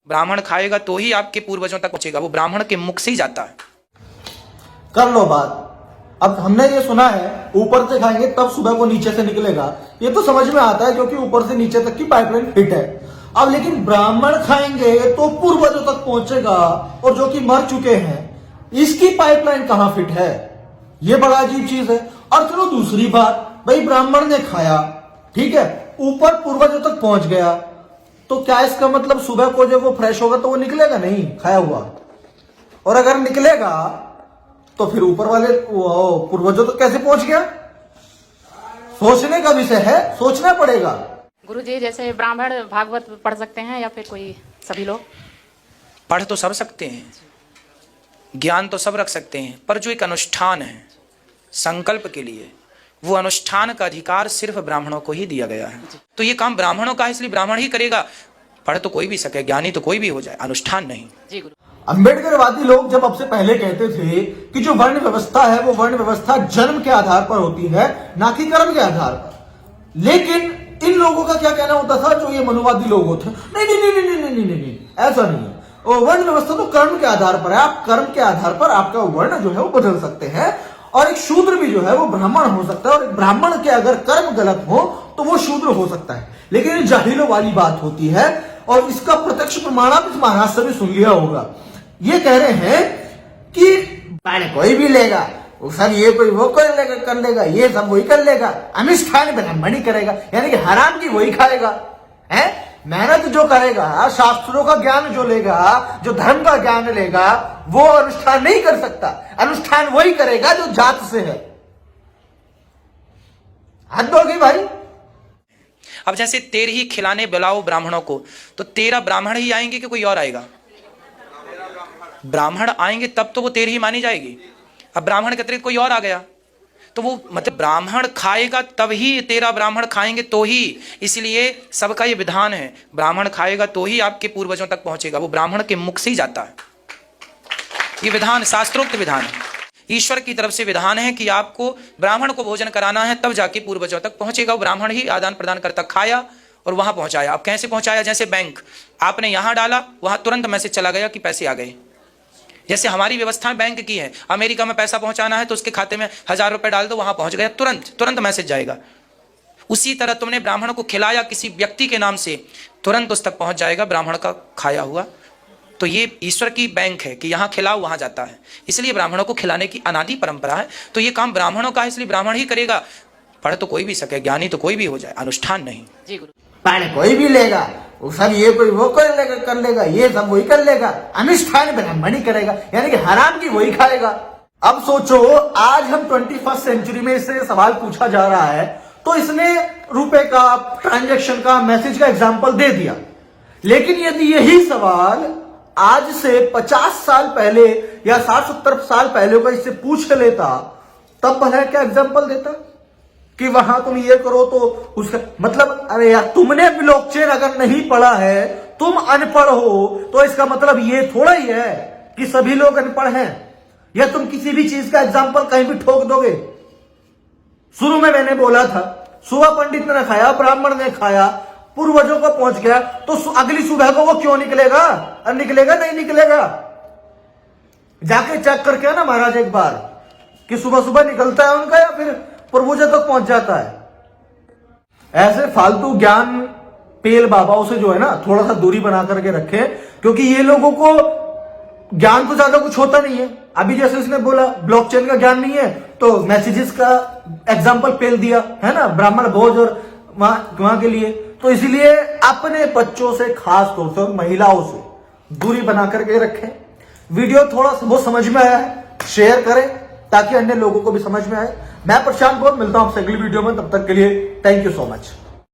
ब्राह्मण खाएगा तो ही आपके पूर्वजों तक पहुंचेगा, वो ब्राह्मण के मुख से ही जाता है। कर लो बात। अब हमने ये सुना है ऊपर से खाएंगे तब सुबह को नीचे से निकलेगा, ये तो समझ में आता है क्योंकि ऊपर से नीचे तक की पाइपलाइन फिट है। अब लेकिन ब्राह्मण खाएंगे तो पूर्वजों तक पहुंचेगा और जो कि मर चुके हैं इसकी पाइपलाइन कहां फिट है, ये बड़ा अजीब चीज है। और चलो दूसरी बात, भाई ब्राह्मण ने खाया, ठीक है, ऊपर पूर्वजों तक पहुंच गया, तो क्या इसका मतलब सुबह को जब वो फ्रेश होगा तो वो निकलेगा नहीं खाया हुआ? और अगर निकलेगा तो फिर ऊपर वाले पूर्वजों तक कैसे पहुंच गया? सोचने का विषय है, सोचना पड़ेगा। गुरुजी, जैसे ब्राह्मण भागवत पढ़ सकते हैं या फिर कोई सभी लोग? पढ़ तो सब सकते हैं, ज्ञान तो सब रख सकते हैं, पर जो एक अनुष्ठान है संकल्प के लिए, वो अनुष्ठान का अधिकार सिर्फ ब्राह्मणों को ही दिया गया है। तो ये काम ब्राह्मणों का है, इसलिए ब्राह्मण ही करेगा। पढ़ तो कोई भी सके, ज्ञानी तो कोई भी हो जाए, अनुष्ठान नहीं। जी गुरु। अंबेडकरवादी लोग जब अब से पहले कहते थे कि जो वर्ण व्यवस्था है वो वर्ण व्यवस्था जन्म के आधार पर होती है, ना कि कर्म के आधार पर। लेकिन इन लोगों का क्या कहना होता था, जो ये मनुवादी लोग होते, नहीं नहीं नहीं नहीं नहीं नहीं नहीं नहीं, ऐसा नहीं है, वो वर्ण व्यवस्था तो कर्म के आधार पर है, आप कर्म के आधार पर आपका वर्ण जो है वो बदल सकते हैं, और एक शूद्र भी जो है वो ब्राह्मण हो सकता है, और एक ब्राह्मण के अगर कर्म गलत हो तो वो शूद्र हो सकता है। लेकिन ये जाहिलों वाली बात होती है, और इसका प्रत्यक्ष प्रमाण आप इस महाराज से भी सुन लिया होगा। ये कह रहे हैं कि कोई भी लेगा, वो सब ये कोई वो कोई लेगा कर लेगा, ये सब वही कर लेगा, अनुष्ठान ब्राह्मण ही करेगा, यानी कि हराम की वही खाएगा, है मेहनत जो करेगा, शास्त्रों का ज्ञान जो लेगा, जो धर्म का ज्ञान लेगा, वो अनुष्ठान नहीं कर सकता। अनुष्ठान वही करेगा जो जात से है। हद हो गई भाई। अब जैसे 13 ही खिलाने बुलाओ ब्राह्मणों को, तो 13 ब्राह्मण ही आएंगे कि कोई और आएगा? ब्राह्मण आएंगे तब तो वो 13 ही मानी जाएगी। अब ब्राह्मण के अतिरिक्त कोई और आ गया तो वो मतलब ब्राह्मण खाएगा तब ही 13 ब्राह्मण खाएंगे तो ही, इसलिए सबका ये विधान है, ब्राह्मण खाएगा तो ही आपके पूर्वजों तक पहुंचेगा, वो ब्राह्मण के मुख से ही जाता है। ये विधान शास्त्रोक्त विधान है, ईश्वर की तरफ से विधान है कि आपको ब्राह्मण को भोजन कराना है तब जाके पूर्वजों तक पहुंचेगा। वो ब्राह्मण ही आदान प्रदान करता, खाया और वहां पहुंचाया। अब कैसे पहुंचाया? जैसे बैंक, आपने यहां डाला, वहां तुरंत मैसेज चला गया कि पैसे आ गए। जैसे हमारी व्यवस्था बैंक की है, अमेरिका में पैसा पहुंचाना है तो उसके खाते में 1000 रुपए डाल दो, वहां पहुंच गया, तुरंत मैसेज जाएगा। उसी तरह तुमने ब्राह्मण को खिलाया किसी व्यक्ति के नाम से, तुरंत उस तक पहुंच जाएगा ब्राह्मण का खाया हुआ। तो ये ईश्वर की बैंक है कि यहाँ खिलाओ वहां जाता है, इसलिए ब्राह्मणों को खिलाने की अनादि परंपरा है। तो ये काम ब्राह्मणों का है, इसलिए ब्राह्मण ही करेगा। पढ़ तो कोई भी सके, ज्ञानी तो कोई भी हो जाए, अनुष्ठान नहीं। जी गुरु। कोई भी लेगा, वो सब ये कोई वो कोई लेगा कर लेगा, ये सब वही कर लेगा, अनुष्ठान ब्राह्मण ही करेगा, यानी कि हराम की वही खाएगा। अब सोचो, आज हम 21st सेंचुरी में इससे सवाल पूछा जा रहा है, तो इसने रुपए का, ट्रांजैक्शन का, मैसेज का एग्जाम्पल दे दिया। लेकिन यदि यही सवाल आज से 50 साल पहले या 60-70 साल पहले का इससे पूछ लेता, तब भला क्या एग्जाम्पल देता कि वहां तुम ये करो तो उसका मतलब, अरे यार तुमने ब्लॉकचेन अगर नहीं पढ़ा है, तुम अनपढ़ हो, तो इसका मतलब ये थोड़ा ही है कि सभी लोग अनपढ़ हैं, या तुम किसी भी चीज का एग्जाम्पल कहीं भी ठोक दोगे। शुरू में मैंने बोला था, सुबह पंडित ने खाया, ब्राह्मण ने खाया, पूर्वजों को पहुंच गया, तो अगली सुबह को वो क्यों निकलेगा? और निकलेगा नहीं निकलेगा? जाके चेक करके आना महाराज एक बार कि सुबह सुबह निकलता है उनका या फिर पूर्वजों तक पहुंच जाता है। ऐसे फालतू ज्ञान पेल बाबाओं से जो है ना, थोड़ा सा दूरी बना करके रखे, क्योंकि ये लोगों को ज्ञान तो ज्यादा कुछ होता नहीं है। अभी जैसे उसने बोला ब्लॉकचेन का ज्ञान नहीं है, तो मैसेजेस का एग्जांपल पेल दिया है ना, ब्राह्मण भोज और वहां के लिए। तो इसलिए अपने बच्चों से, खास तौर से महिलाओं से दूरी बना करके रखें। वीडियो थोड़ा वो समझ में आया है, शेयर करें ताकि अन्य लोगों को भी समझ में आए। मैं प्रशांत बहुत मिलता हूं आपसे अगली वीडियो में, तब तक के लिए थैंक यू सो मच।